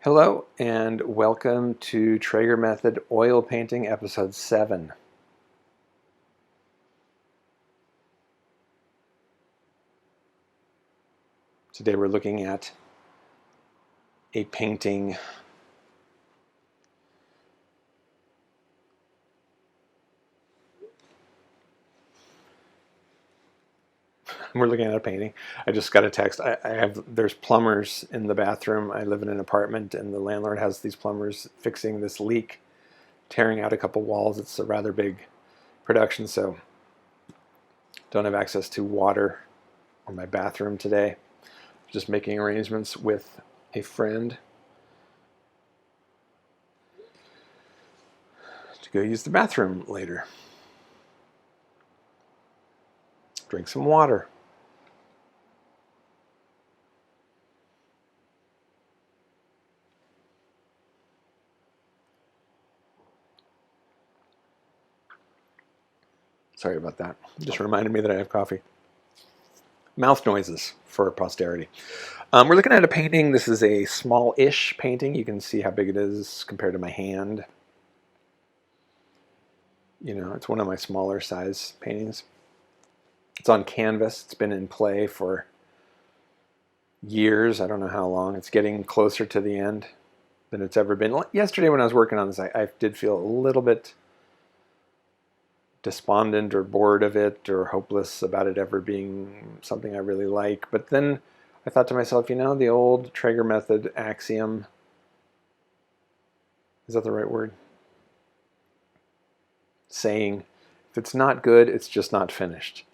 Hello and welcome to TraegerMethod Oil Painting Episode 7. Today we're looking at a painting I just got a text. There's plumbers in the bathroom. I live in an apartment and the landlord has these plumbers fixing this leak, tearing out a couple walls. It's a rather big production, so don't have access to water in my bathroom today. Just making arrangements with a friend to go use the bathroom later. Drink some water. Sorry about that. Just reminded me that I have coffee. Mouth noises for posterity. We're looking at a painting. This is a small-ish painting. You can see how big it is compared to my hand. You know, it's one of my smaller size paintings. It's on canvas. It's been in play for years. I don't know how long. It's getting closer to the end than it's ever been. Yesterday when I was working on this, I did feel a little bit despondent or bored of it or hopeless about it ever being something I really like. But then I thought to myself, you know, the old Traeger method axiom, is that the right word? Saying, if it's not good, it's just not finished.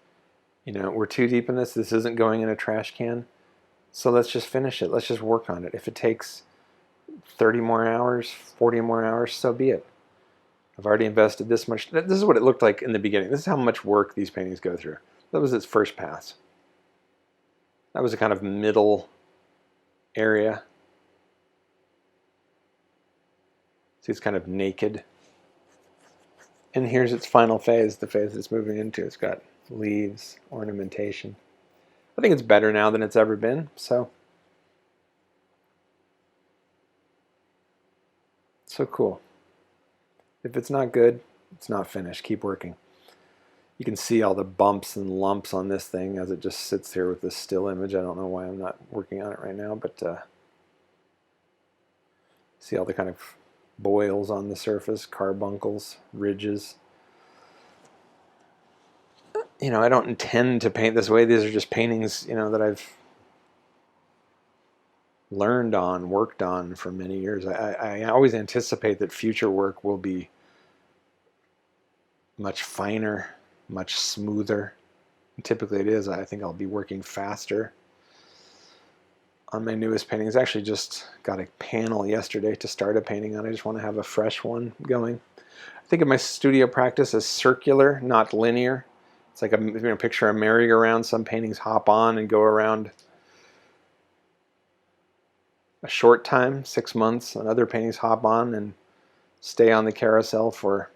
You know, we're too deep in this. This isn't going in a trash can. So let's just finish it. Let's just work on it. If it takes 30 more hours, 40 more hours, so be it. I've already invested this much. This is what it looked like in the beginning. This is how much work these paintings go through. That was its first pass. That was a kind of middle area. See, it's kind of naked. And here's its final phase, the phase it's moving into. It's got leaves, ornamentation. I think it's better now than it's ever been, so cool. If it's not good, it's not finished. Keep working. You can see all the bumps and lumps on this thing as it just sits here with this still image. I don't know why I'm not working on it right now, but see all the kind of boils on the surface, carbuncles, ridges. You know, I don't intend to paint this way. These are just paintings, you know, that I've learned on, worked on for many years. I always anticipate that future work will be much finer, much smoother. And typically it is. I think I'll be working faster on my newest paintings. I actually just got a panel yesterday to start a painting on. I just want to have a fresh one going. I think of my studio practice as circular, not linear. It's like a picture a merry-go-round. Some paintings hop on and go around a short time, 6 months, and other paintings hop on and stay on the carousel for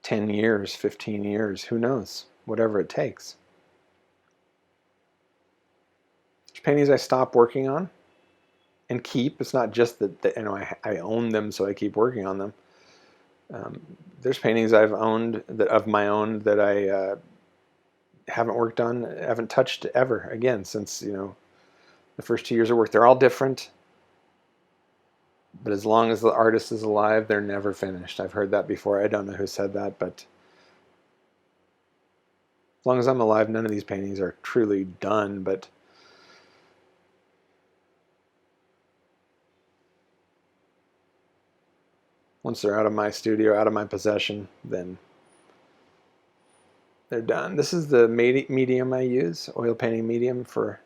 10 years, 15 years, who knows, whatever it takes. There's paintings I stop working on and keep. It's not just that you know, I own them so I keep working on them. There's paintings I've owned that of my own that I haven't worked on, haven't touched ever again since, you know, the first 2 years of work. They're all different, but as long as the artist is alive, they're never finished. I've heard that before. I don't know who said that, but as long as I'm alive, none of these paintings are truly done, but once they're out of my studio, out of my possession, then they're done. This is the medium I use, oil painting medium for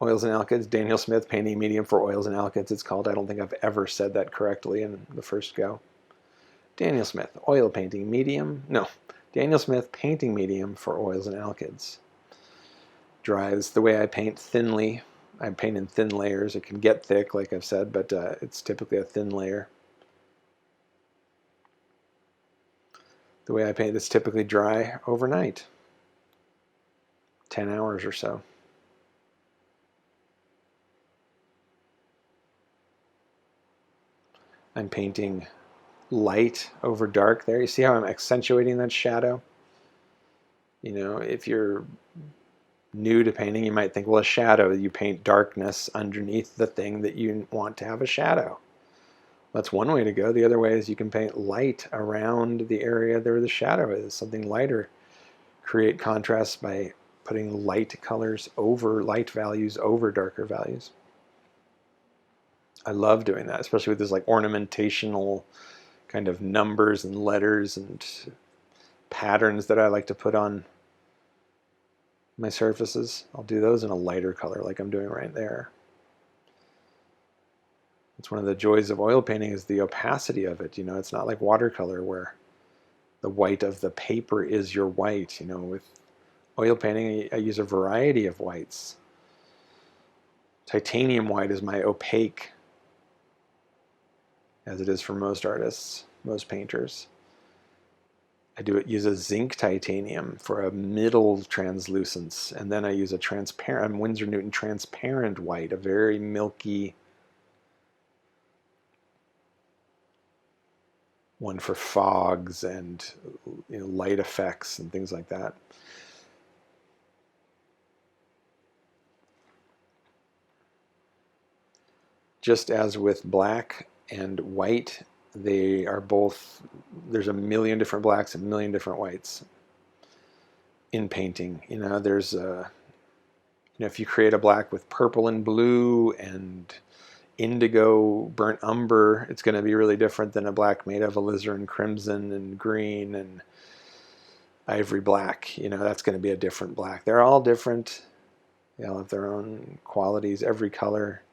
oils and alkyds. Daniel Smith painting medium for oils and alkyds, it's called. I don't think I've ever said that correctly in the first go. Daniel Smith, oil painting medium. No, Daniel Smith painting medium for oils and alkyds. Dries the way I paint thinly. I paint in thin layers. It can get thick, like I've said, but it's typically a thin layer. The way I paint, it's typically dry overnight, 10 hours or so. I'm painting light over dark there. You see how I'm accentuating that shadow? You know, if you're new to painting, you might think, well, a shadow, you paint darkness underneath the thing that you want to have a shadow. That's one way to go. The other way is you can paint light around the area where the shadow is, something lighter. Create contrast by putting light colors over, light values over darker values. I love doing that, especially with this like ornamentational kind of numbers and letters and patterns that I like to put on my surfaces. I'll do those in a lighter color like I'm doing right there. It's one of the joys of oil painting is the opacity of it. You know, it's not like watercolor where the white of the paper is your white. You know, with oil painting, I use a variety of whites. Titanium white is my opaque, as it is for most artists, most painters. I use a zinc titanium for a middle translucence, and then I use a transparent Winsor Newton transparent white, a very milky one for fogs and, you know, light effects and things like that. Just as with black and white, they are both, there's a million different blacks and a million different whites in painting. You know, there's a, you know, if you create a black with purple and blue and indigo, burnt umber, it's going to be really different than a black made of alizarin crimson and green and ivory black. You know, that's going to be a different black. They're all different. They all have their own qualities, every color.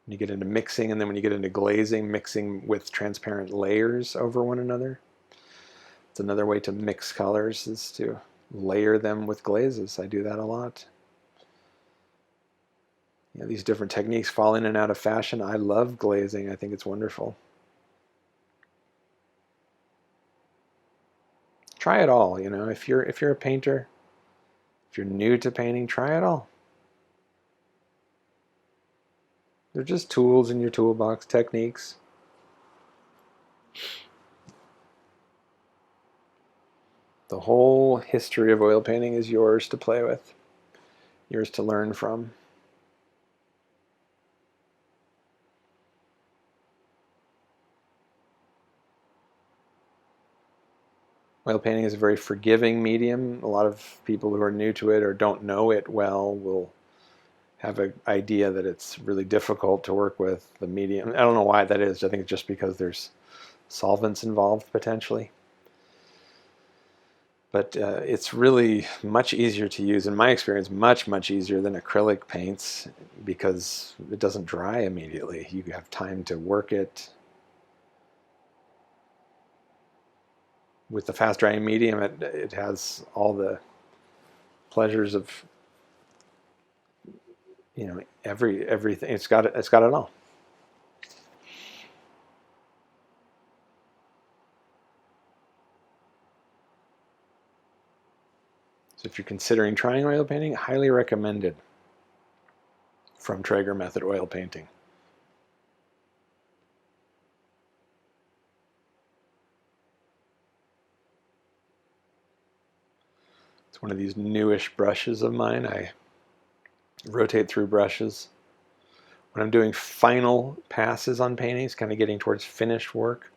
When you get into mixing, and then when you get into glazing, mixing with transparent layers over one another. It's another way to mix colors is to layer them with glazes. I do that a lot. You know, these different techniques fall in and out of fashion. I love glazing. I think it's wonderful. Try it all, you know. If you're a painter, if you're new to painting, try it all. They're just tools in your toolbox, techniques. The whole history of oil painting is yours to play with, yours to learn from. Oil painting is a very forgiving medium. A lot of people who are new to it or don't know it well will have an idea that it's really difficult to work with the medium. I don't know why that is. I think it's just because there's solvents involved potentially. But it's really much easier to use, in my experience, much easier than acrylic paints because it doesn't dry immediately. You have time to work it. With the fast drying medium, it has all the pleasures of, you know, everything. It's got it all. So if you're considering trying oil painting, highly recommended from TraegerMethod Oil Painting. It's one of these newish brushes of mine. I rotate through brushes. When I'm doing final passes on paintings, kind of getting towards finished work,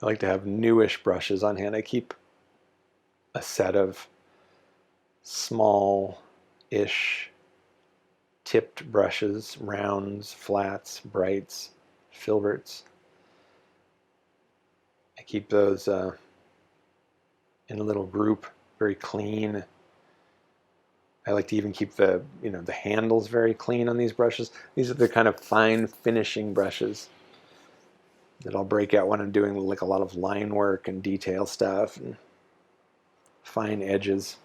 I like to have newish brushes on hand. I keep a set of small-ish tipped brushes, rounds, flats, brights, filberts. I keep those in a little group, very clean. I like to even keep the handles very clean on these brushes. These are the kind of fine finishing brushes that I'll break out when I'm doing like a lot of line work and detail stuff and fine edges.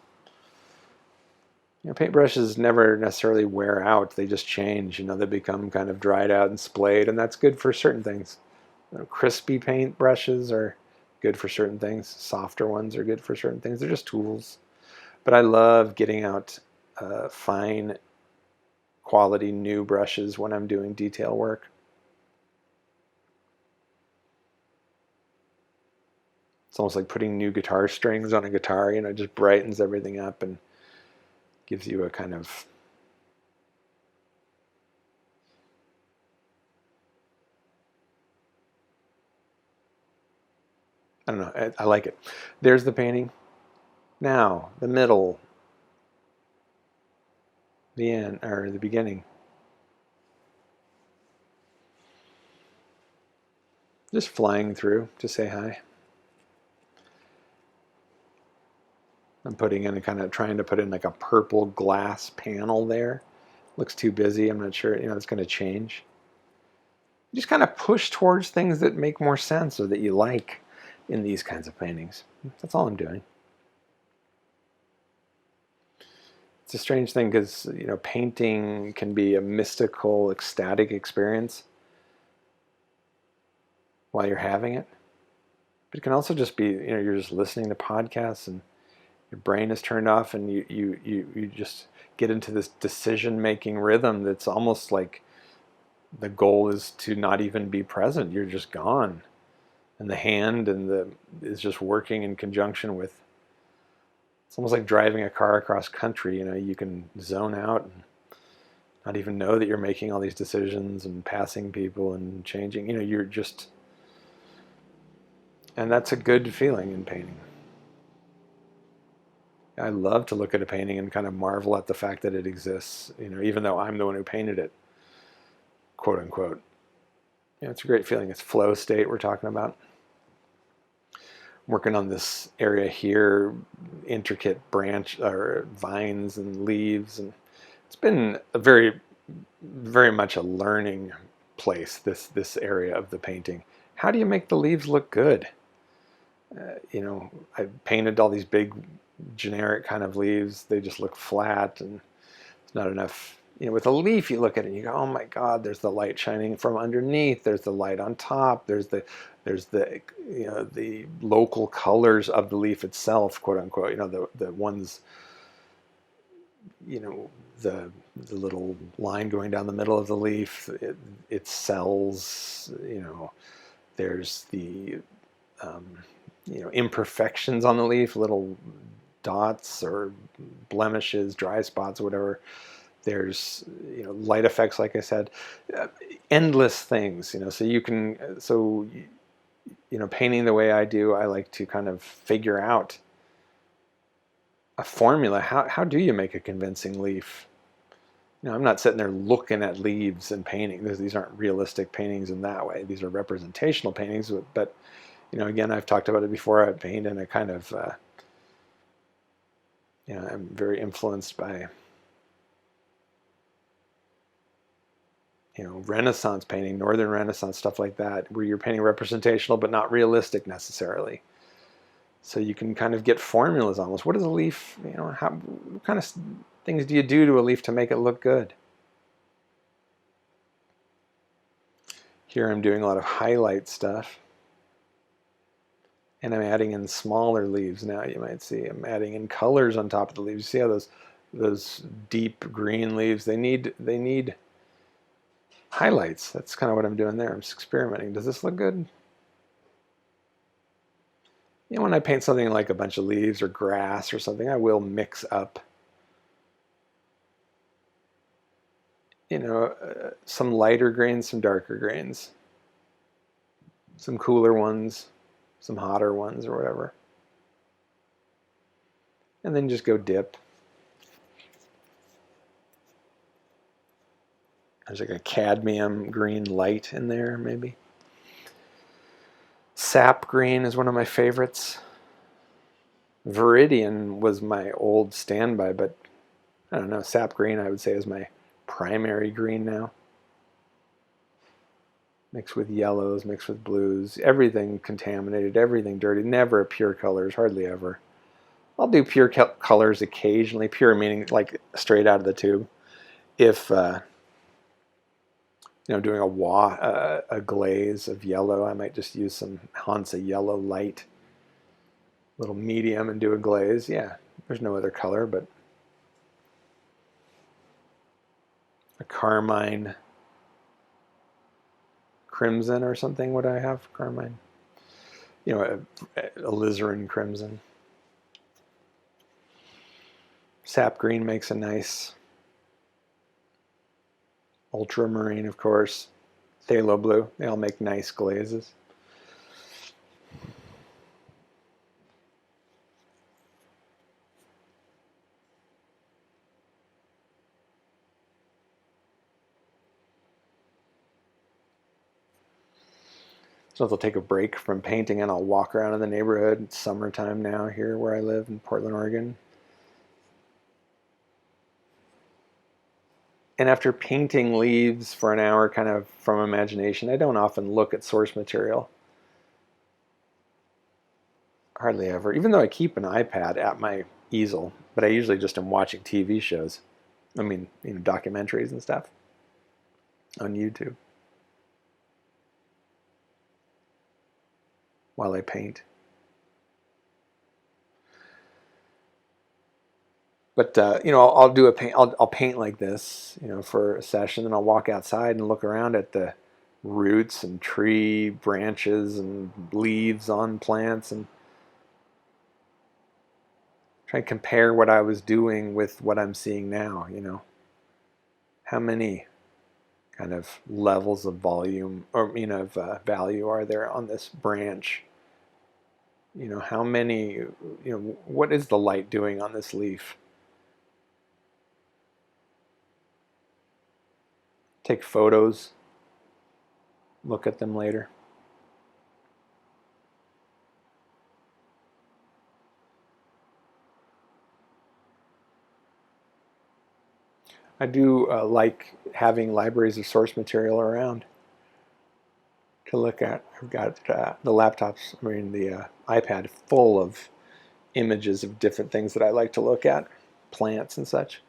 You know, paintbrushes never necessarily wear out. They just change. You know, they become kind of dried out and splayed, and that's good for certain things. You know, crispy paint brushes are good for certain things. Softer ones are good for certain things. They're just tools. But I love getting out fine quality new brushes when I'm doing detail work. It's almost like putting new guitar strings on a guitar, you know, it just brightens everything up and gives you a kind of, I don't know, I like it. There's the painting. Now, the middle, the end, or the beginning. Just flying through to say hi. I'm putting in a kind of trying to put in like a purple glass panel there. Looks too busy. I'm not sure, you know, it's going to change. Just kind of push towards things that make more sense or that you like in these kinds of paintings. That's all I'm doing. It's a strange thing because, you know, painting can be a mystical, ecstatic experience while you're having it. But it can also just be, you know, you're just listening to podcasts and your brain is turned off and you just get into this decision-making rhythm that's almost like the goal is to not even be present. You're just gone. And the hand is just working in conjunction with, it's almost like driving a car across country. You know, you can zone out and not even know that you're making all these decisions and passing people and changing. You know, you're just, and that's a good feeling in painting. I love to look at a painting and kind of marvel at the fact that it exists, you know, even though I'm the one who painted it, quote unquote. You know, it's a great feeling. It's flow state we're talking about. I'm working on this area here, intricate branch or vines and leaves, and it's been a very, very much a learning place, this area of the painting. How do you make the leaves look good? You know, I painted all these big generic kind of leaves. They just look flat and it's not enough. You know, with a leaf, you look at it and you go, oh my God, there's the light shining from underneath. There's the light on top. There's the you know, the local colors of the leaf itself, quote unquote. You know, the ones, you know, the little line going down the middle of the leaf, it cells, you know, there's the, you know, imperfections on the leaf, little dots or blemishes, dry spots, whatever. There's, you know, light effects, like I said, endless things, you know, so you can, so, you know, painting the way I do, I like to kind of figure out a formula. How do you make a convincing leaf? You know, I'm not sitting there looking at leaves and painting. These aren't realistic paintings in that way. These are representational paintings, but, you know, again, I've talked about it before. I paint in a kind of, you know, I'm very influenced by, you know, Renaissance painting, Northern Renaissance, stuff like that, where you're painting representational but not realistic necessarily. So you can kind of get formulas almost. What is a leaf, you know, what kind of things do you do to a leaf to make it look good? Here I'm doing a lot of highlight stuff. And I'm adding in smaller leaves now, you might see. I'm adding in colors on top of the leaves. You see how those deep green leaves, they need highlights. That's kind of what I'm doing there. I'm just experimenting. Does this look good? You know, when I paint something like a bunch of leaves or grass or something, I will mix up, you know, some lighter grains, some darker grains, some cooler ones, some hotter ones or whatever. And then just go dip. There's like a cadmium green light in there, maybe. Sap green is one of my favorites. Viridian was my old standby, but I don't know, sap green I would say is my primary green now. Mixed with yellows, mixed with blues, everything contaminated, everything dirty, never pure colors, hardly ever. I'll do pure colors occasionally, pure meaning like straight out of the tube. If, you know, doing a glaze of yellow, I might just use some Hansa yellow light, little medium, and do a glaze. Yeah, There's no other color, but a carmine crimson or something. Would I have carmine? You know, a alizarin crimson. Sap green makes a nice ultramarine, of course. Phthalo blue. They all make nice glazes. So I'll take a break from painting and I'll walk around in the neighborhood. It's summertime now here where I live in Portland, Oregon. And after painting leaves for an hour kind of from imagination, I don't often look at source material. Hardly ever, even though I keep an iPad at my easel, but I usually just am watching TV shows. I mean, you know, documentaries and stuff on YouTube while I paint. But you know, I'll do a paint. I'll paint like this, you know, for a session, and I'll walk outside and look around at the roots and tree branches and leaves on plants, and try and compare what I was doing with what I'm seeing now. You know, how many kind of levels of volume or you know of value are there on this branch? You know, how many? You know, what is the light doing on this leaf? Take photos, look at them later. I do like having libraries of source material around to look at. I've got the laptops, I mean the iPad full of images of different things that I like to look at, plants and such.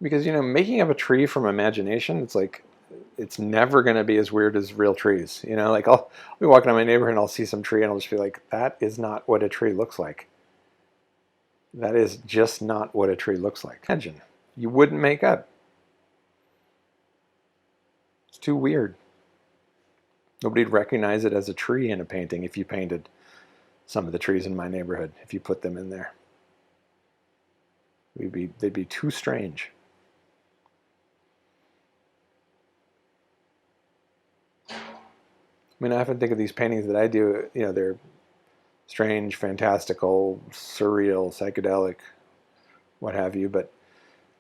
Because, you know, making up a tree from imagination, it's like, it's never going to be as weird as real trees. You know, like I'll be walking around my neighborhood and I'll see some tree and I'll just be like, that is not what a tree looks like. That is just not what a tree looks like. Imagine. You wouldn't make up. It's too weird. Nobody'd recognize it as a tree in a painting if you painted some of the trees in my neighborhood, if you put them in there. They'd be too strange. I mean, I often think of these paintings that I do, you know, they're strange, fantastical, surreal, psychedelic, what have you, but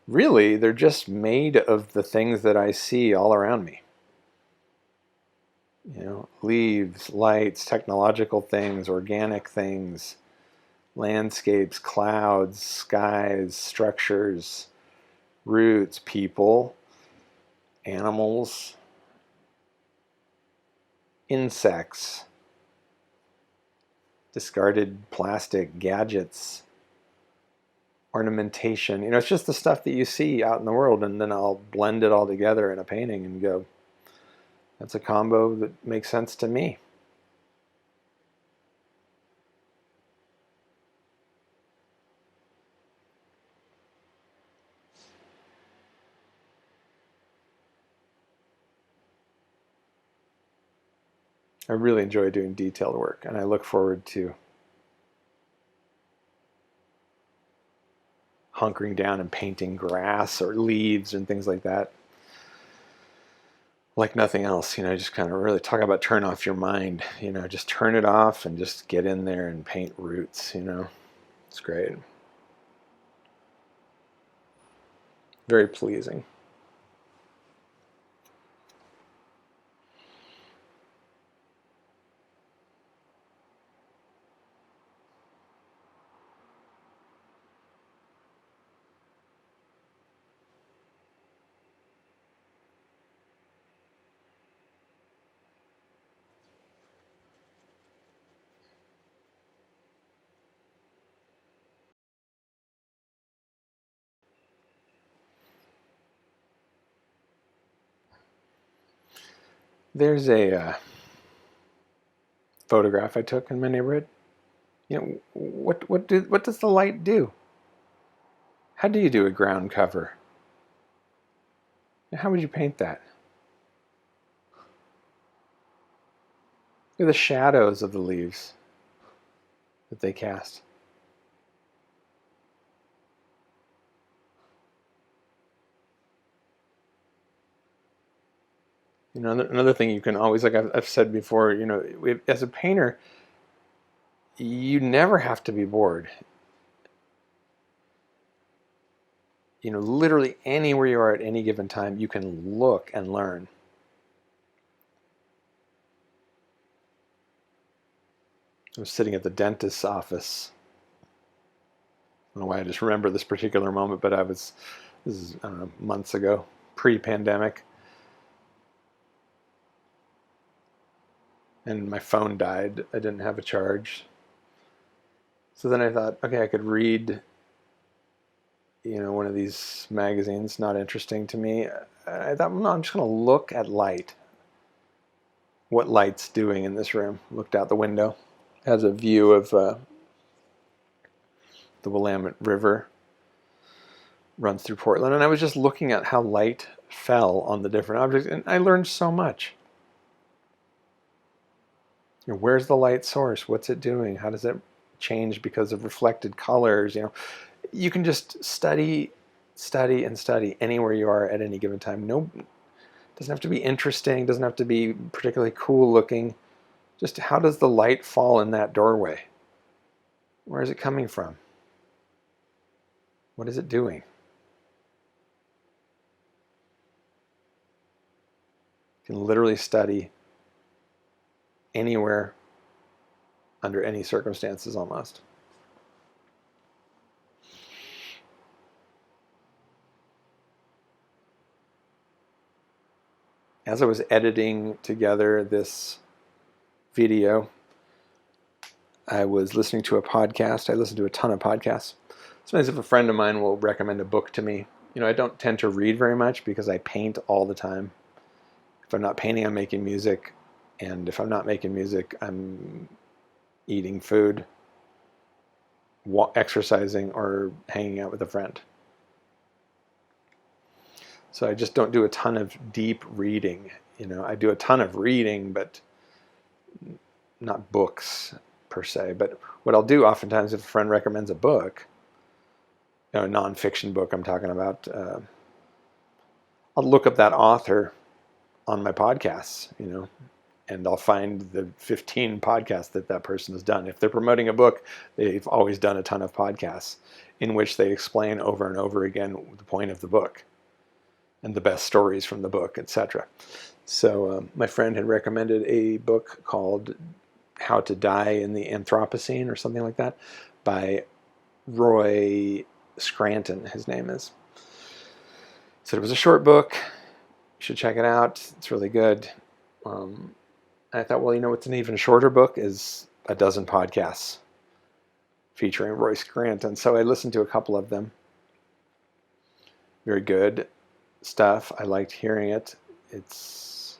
really they're just made of the things that I see all around me. You know, leaves, lights, technological things, organic things, landscapes, clouds, skies, structures, roots, people, animals, insects, discarded plastic, gadgets, ornamentation. You know, it's just the stuff that you see out in the world, and then I'll blend it all together in a painting and go, that's a combo that makes sense to me. I really enjoy doing detailed work, and I look forward to hunkering down and painting grass or leaves and things like that. Like nothing else, you know, just kind of really talk about turn off your mind, you know, just turn it off and just get in there and paint roots, you know. It's great. Very pleasing. There's a photograph I took in my neighborhood You know, what does the light do? How do you do a ground cover? How would you paint that? Look at the shadows of the leaves that they cast. You know, another thing you can always, like I've said before, you know, as a painter, you never have to be bored. You know, literally anywhere you are at any given time, you can look and learn. I was sitting at the dentist's office. I don't know why I just remember this particular moment, but this is, I don't know, months ago, pre-pandemic. And my phone died. I didn't have a charge. So then I thought, okay, I could read, you know, one of these magazines, not interesting to me. I thought, well, no, I'm just going to look at light. What light's doing in this room. Looked out the window. Has a view of the Willamette River. Runs through Portland. And I was just looking at how light fell on the different objects. And I learned so much. You know, where's the light source? What's it doing? How does it change because of reflected colors? You know, you can just study and study anywhere you are at any given time. No, doesn't have to be interesting, doesn't have to be particularly cool looking. Just how does the light fall in that doorway? Where is it coming from? What is it doing? You can literally study anywhere, under any circumstances almost. As I was editing together this video, I was listening to a podcast. I listen to a ton of podcasts. Sometimes if a friend of mine will recommend a book to me, you know, I don't tend to read very much because I paint all the time. If I'm not painting, I'm making music. And if I'm not making music, I'm eating food, exercising, or hanging out with a friend. So I just don't do a ton of deep reading. You know, I do a ton of reading, but not books per se. But what I'll do oftentimes if a friend recommends a book, you know, a nonfiction book I'm talking about, I'll look up that author on my podcasts, you know, and I'll find the 15 podcasts that person has done. If they're promoting a book, they've always done a ton of podcasts in which they explain over and over again the point of the book and the best stories from the book, etc. So my friend had recommended a book called How to Die in the Anthropocene or something like that by Roy Scranton, his name is. So it was a short book. You should check it out. It's really good. I thought, well, you know what's an even shorter book is a dozen podcasts featuring Roy Scranton. So I listened to a couple of them. Very good stuff. I liked hearing it. It's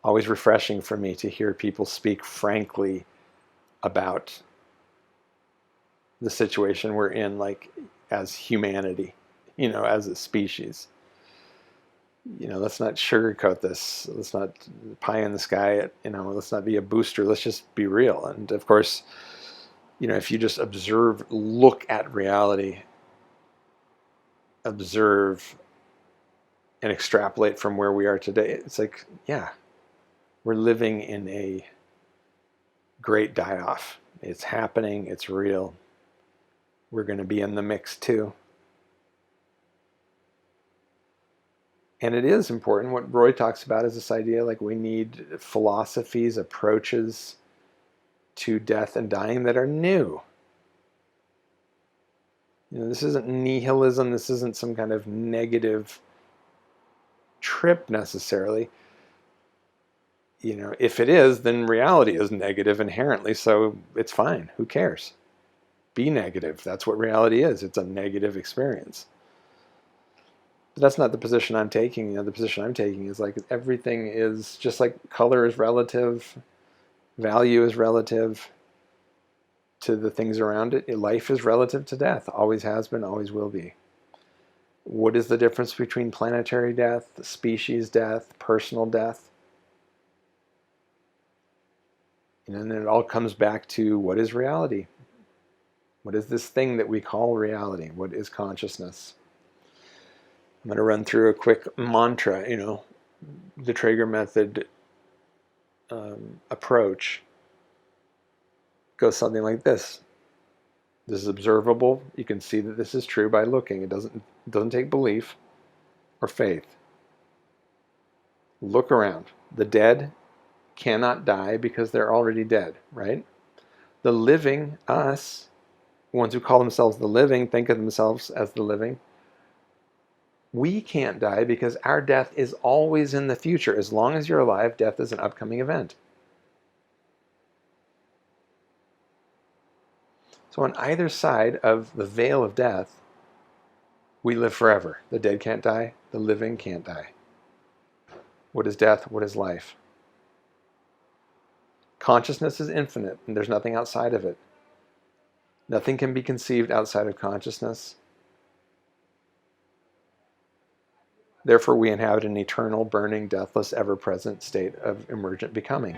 always refreshing for me to hear people speak frankly about the situation we're in, like as humanity, you know, as a species. You know, let's not sugarcoat this. Let's not pie in the sky. You know, let's not be a booster. Let's just be real. And of course, you know, if you just observe, look at reality, observe and extrapolate from where we are today, it's like, yeah, we're living in a great die-off. It's happening. It's real. We're going to be in the mix too. And it is important. What Roy talks about is this idea, like we need philosophies, approaches to death and dying that are new. You know, this isn't nihilism. This isn't some kind of negative trip necessarily. You know, if it is, then reality is negative inherently, so it's fine. Who cares? Be negative. That's what reality is. It's a negative experience. But that's not the position I'm taking. You know, the position I'm taking is like everything is just like color is relative, value is relative, to the things around it. Life is relative to death, always has been, always will be. What is the difference between planetary death, species death, personal death? And then it all comes back to, what is reality? What is this thing that we call reality? What is consciousness? I'm going to run through a quick mantra. The Traeger method approach goes something like this. This is observable. You can see that this is true by looking. It doesn't take belief or faith. Look around. The dead cannot die because they're already dead, right? The living, us, ones who call themselves the living, think of themselves as the living. We can't die because our death is always in the future. As long as you're alive, death is an upcoming event. So on either side of the veil of death, we live forever. The dead can't die. The living can't die. What is death? What is life? Consciousness is infinite, and there's nothing outside of it. Nothing can be conceived outside of consciousness. Therefore, we inhabit an eternal, burning, deathless, ever-present state of emergent becoming.